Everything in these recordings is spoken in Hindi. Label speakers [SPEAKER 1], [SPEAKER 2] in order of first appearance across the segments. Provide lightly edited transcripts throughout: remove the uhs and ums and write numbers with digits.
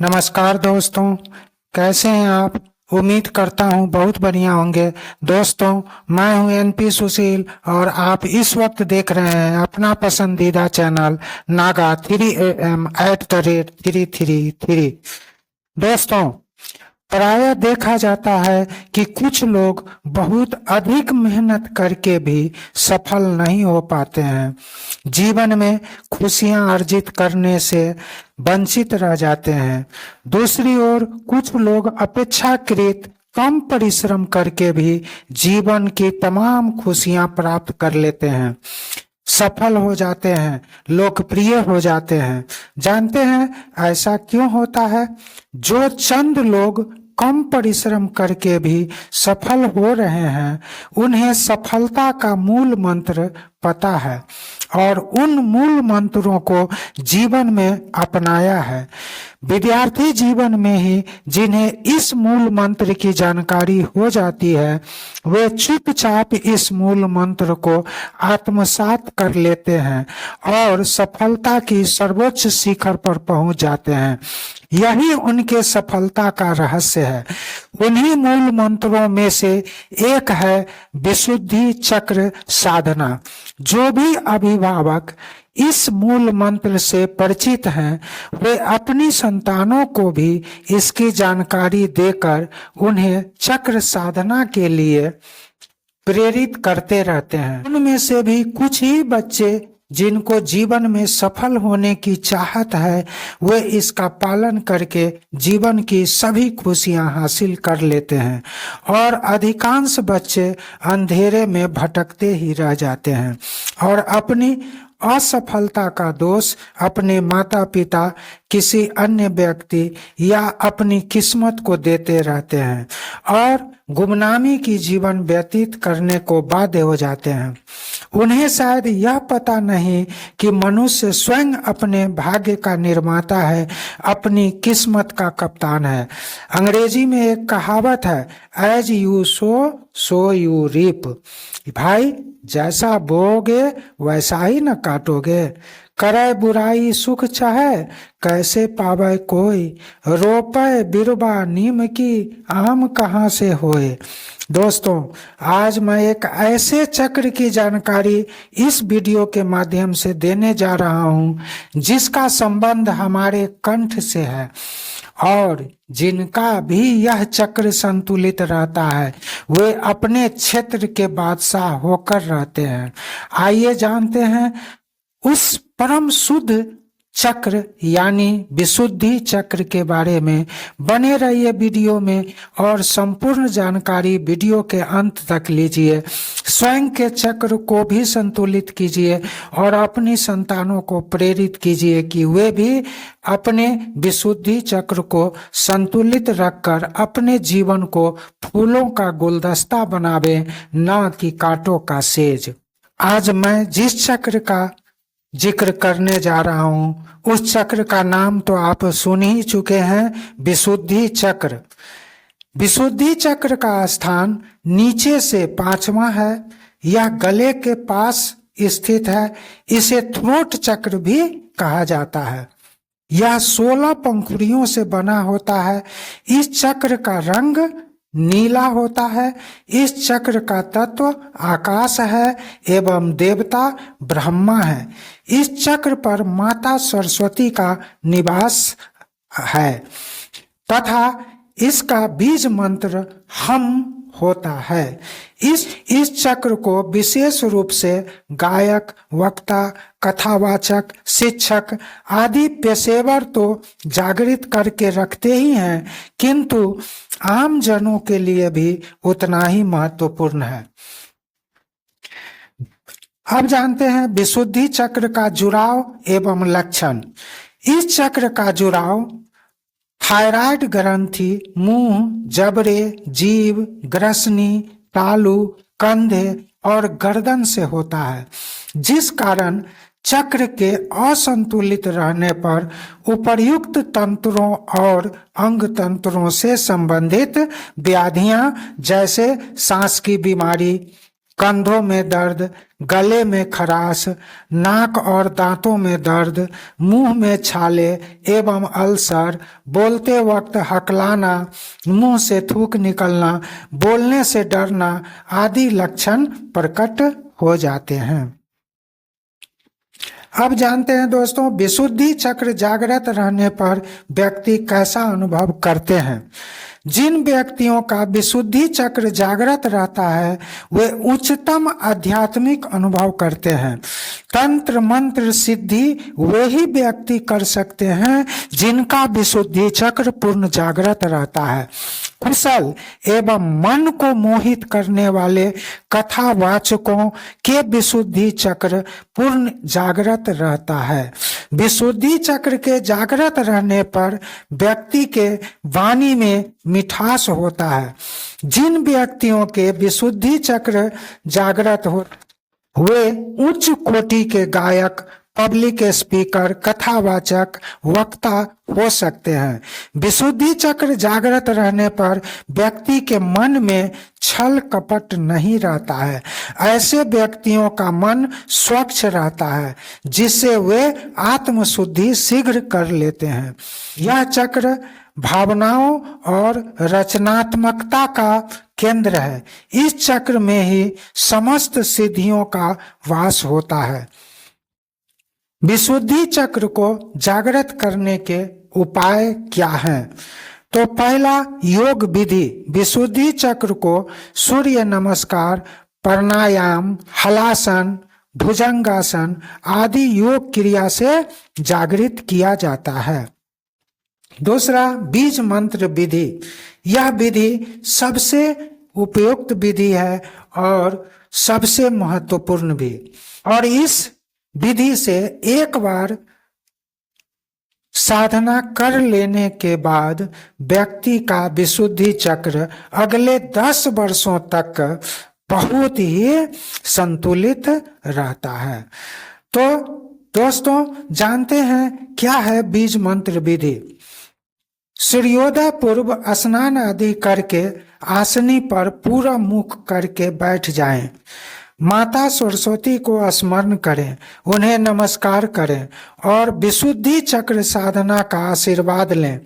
[SPEAKER 1] नमस्कार दोस्तों, कैसे हैं आप। उम्मीद करता हूं बहुत बढ़िया होंगे। दोस्तों, मैं हूं एनपी सुशील और आप इस वक्त देख रहे हैं अपना पसंदीदा चैनल नागा 3am@333। दोस्तों, प्रायः देखा जाता है कि कुछ लोग बहुत अधिक मेहनत करके भी सफल नहीं हो पाते हैं। जीवन में खुशियां अर्जित करने से वंचित रह जाते हैं। दूसरी ओर कुछ लोग अपेक्षाकृत कम परिश्रम करके भी जीवन की तमाम खुशियां प्राप्त कर लेते हैं, सफल हो जाते हैं, लोकप्रिय हो जाते हैं। जानते हैं ऐसा क्यों होता है? जो चंद लोग कम परिश्रम करके भी सफल हो रहे हैं, उन्हें सफलता का मूल मंत्र पता है और उन मूल मंत्रों को जीवन में अपनाया है। विद्यार्थी जीवन में ही जिन्हें इस मूल मंत्र की जानकारी हो जाती है, वे चुपचाप इस मूल मंत्र को आत्मसात कर लेते हैं और सफलता की सर्वोच्च शिखर पर पहुंच जाते हैं। यही उनके सफलता का रहस्य है। उन्हीं मूल मंत्रों में से एक है विशुद्धि चक्र साधना। जो भी अभिभावक इस मूल मंत्र से परिचित हैं, वे अपनी संतानों को भी इसकी जानकारी देकर उन्हें चक्र साधना के लिए प्रेरित करते रहते हैं। उनमें से भी कुछ ही बच्चे जिनको जीवन में सफल होने की चाहत है, वे इसका पालन करके जीवन की सभी खुशियां हासिल कर लेते हैं और अधिकांश बच्चे अंधेरे में भटकते ही रह जाते हैं और अपनी असफलता का दोष अपने माता पिता, किसी अन्य व्यक्ति या अपनी किस्मत को देते रहते हैं और गुमनामी की जीवन व्यतीत करने को बाध्य हो जाते हैं। उन्हें शायद यह पता नहीं कि मनुष्य स्वयं अपने भाग्य का निर्माता है, अपनी किस्मत का कप्तान है। अंग्रेजी में एक कहावत है, as you sow you reap. भाई, जैसा बोओगे वैसा ही न काटोगे। करे बुराई सुख चाहे, कैसे पावे कोई। रोपे बिरबा नीम की, आम कहाँ से होए। दोस्तों, आज मैं एक ऐसे चक्र की जानकारी इस वीडियो के माध्यम से देने जा रहा हूं जिसका संबंध हमारे कंठ से है और जिनका भी यह चक्र संतुलित रहता है, वे अपने क्षेत्र के बादशाह होकर रहते हैं। आइए जानते हैं उस परम शुद्ध चक्र यानी विशुद्धि चक्र के बारे में। बने रहिए वीडियो में और संपूर्ण जानकारी वीडियो के अंत तक लीजिए। स्वयं के चक्र को भी संतुलित कीजिए और अपनी संतानों को प्रेरित कीजिए कि वे भी अपने विशुद्धि चक्र को संतुलित रखकर अपने जीवन को फूलों का गुलदस्ता बनावे, न कि कांटों का सेज। आज मैं जिस चक्र का जिक्र करने जा रहा हूं, उस चक्र का नाम तो आप सुन ही चुके हैं, विशुद्धि चक्र। विशुद्धि चक्र का स्थान नीचे से 5वां है। यह गले के पास स्थित है। इसे थ्रोट चक्र भी कहा जाता है। यह 16 पंखुड़ियों से बना होता है। इस चक्र का रंग नीला होता है। इस चक्र का तत्व आकाश है एवं देवता ब्रह्मा है। इस चक्र पर माता सरस्वती का निवास है तथा इसका बीज मंत्र हम होता है। इस चक्र को विशेष रूप से गायक, वक्ता, कथावाचक, शिक्षक आदि पेशेवर तो जागृत करके रखते ही हैं, किंतु आम जनों के लिए भी उतना ही महत्वपूर्ण है। अब जानते हैं विशुद्धि चक्र का जुड़ाव एवं लक्षण। इस चक्र का जुड़ाव थायराइड ग्रंथि, मुंह, जबड़े, जीभ, ग्रसनी, तालु, कंधे और गर्दन से होता है, जिस कारण चक्र के असंतुलित रहने पर उपर्युक्त तंत्रों और अंग तंत्रों से संबंधित व्याधियां जैसे सांस की बीमारी, कंधों में दर्द, गले में खराश, नाक और दांतों में दर्द, मुंह में छाले एवं अल्सर, बोलते वक्त हकलाना, मुंह से थूक निकलना, बोलने से डरना आदि लक्षण प्रकट हो जाते हैं। अब जानते हैं दोस्तों, विशुद्धि चक्र जागृत रहने पर व्यक्ति कैसा अनुभव करते हैं। जिन व्यक्तियों का विशुद्धि चक्र जागृत रहता है वे उच्चतम आध्यात्मिक अनुभव करते हैं। तंत्र मंत्र सिद्धि वे ही व्यक्ति कर सकते हैं जिनका विशुद्धि चक्र पूर्ण जागृत रहता है। कुशल एवं मन को मोहित करने वाले कथावाचकों के विशुद्धि चक्र पूर्ण जागृत रहता है। विशुद्धि चक्र के जागृत रहने पर व्यक्ति के वाणी में मिठास होता है। जिन व्यक्तियों के विशुद्धि चक्र जागृत हो वे उच्च कोटि के गायक, पब्लिक स्पीकर, कथावाचक, वक्ता हो सकते हैं। विशुद्धि चक्र जागृत रहने पर व्यक्ति के मन में छल कपट नहीं रहता है। ऐसे व्यक्तियों का मन स्वच्छ रहता है जिससे वे आत्मशुद्धि शीघ्र कर लेते हैं। यह चक्र भावनाओं और रचनात्मकता का केंद्र है। इस चक्र में ही समस्त सिद्धियों का वास होता है। विशुद्धि चक्र को जागृत करने के उपाय क्या हैं? तो पहला, योग विधि। विशुद्धि चक्र को सूर्य नमस्कार, प्राणायाम, हलासन, भुजंगासन आदि योग क्रिया से जागृत किया जाता है। दूसरा, बीज मंत्र विधि। यह विधि सबसे उपयुक्त विधि है और सबसे महत्वपूर्ण भी। और इस विधि से एक बार साधना कर लेने के बाद व्यक्ति का विशुद्धि चक्र अगले 10 वर्षों तक बहुत ही संतुलित रहता है। तो दोस्तों, जानते हैं क्या है बीज मंत्र विधि। सूर्योदय पूर्व स्नान आदि करके आसनी पर पूरा मुख करके बैठ जाएं। माता सरस्वती को स्मरण करें, उन्हें नमस्कार करें और विशुद्धि चक्र साधना का आशीर्वाद लें।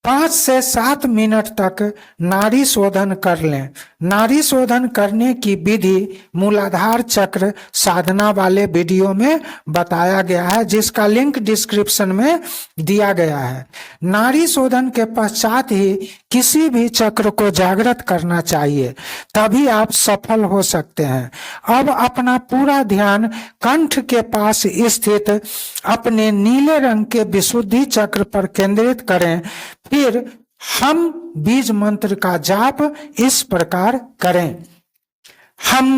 [SPEAKER 1] 5 से 7 मिनट तक नाड़ी शोधन कर लें। नाड़ी शोधन करने की विधि मूलाधार चक्र साधना वाले वीडियो में बताया गया है, जिसका लिंक डिस्क्रिप्शन में दिया गया है। नाड़ी शोधन के पश्चात ही किसी भी चक्र को जागृत करना चाहिए, तभी आप सफल हो सकते हैं। अब अपना पूरा ध्यान कंठ के पास स्थित अपने नीले रंग के विशुद्धि चक्र पर केंद्रित करें। फिर हम बीज मंत्र का जाप इस प्रकार करें। हम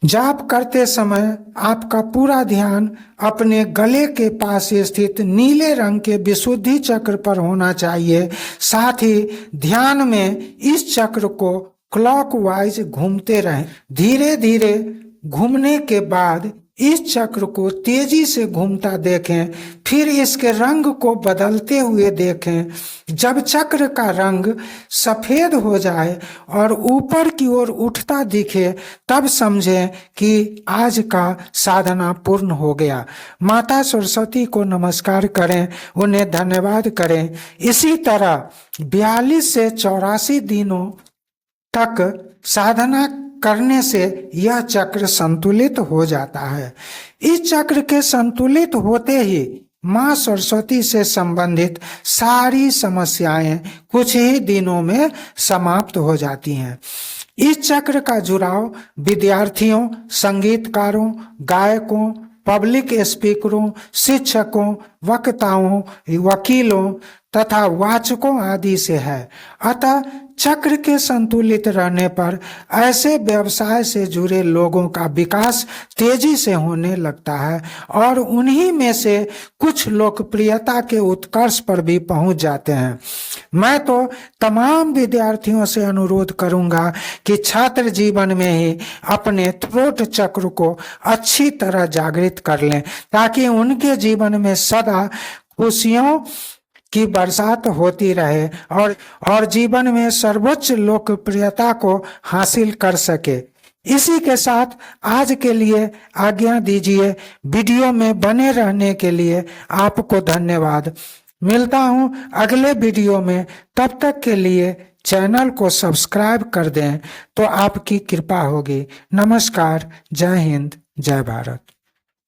[SPEAKER 1] जाप करते समय आपका पूरा ध्यान अपने गले के पास स्थित नीले रंग के विशुद्धि चक्र पर होना चाहिए। साथ ही ध्यान में इस चक्र को क्लॉकवाइज घूमते रहें। धीरे धीरे घूमने के बाद इस चक्र को तेजी से घूमता देखें, फिर इसके रंग को बदलते हुए देखें। जब चक्र का रंग सफेद हो जाए और ऊपर की ओर उठता दिखे, तब समझें कि आज का साधना पूर्ण हो गया। माता सरस्वती को नमस्कार करें, उन्हें धन्यवाद करें। इसी तरह 42 से 84 दिनों तक साधना करने से यह चक्र संतुलित हो जाता है। इस चक्र के संतुलित होते ही माँ सरस्वती से संबंधित सारी समस्याएं कुछ ही दिनों में समाप्त हो जाती हैं। इस चक्र का जुड़ाव विद्यार्थियों, संगीतकारों, गायकों, पब्लिक स्पीकरों, शिक्षकों, वक्ताओं, वकीलों तथा वाचकों आदि से है। अतः चक्र के संतुलित रहने पर ऐसे व्यवसाय से जुड़े लोगों का विकास तेजी से होने लगता है और उन्हीं में से कुछ लोकप्रियता के उत्कर्ष पर भी पहुंच जाते हैं। मैं तो तमाम विद्यार्थियों से अनुरोध करूंगा कि छात्र जीवन में ही अपने थ्रोट चक्र को अच्छी तरह जागृत कर लें, ताकि उनके जीवन में सदा खुशियों की बरसात होती रहे और जीवन में सर्वोच्च लोकप्रियता को हासिल कर सके। इसी के साथ आज के लिए आज्ञा दीजिए। वीडियो में बने रहने के लिए आपको धन्यवाद। मिलता हूं अगले वीडियो में, तब तक के लिए चैनल को सब्सक्राइब कर दें तो आपकी कृपा होगी। नमस्कार, जय हिंद, जय भारत।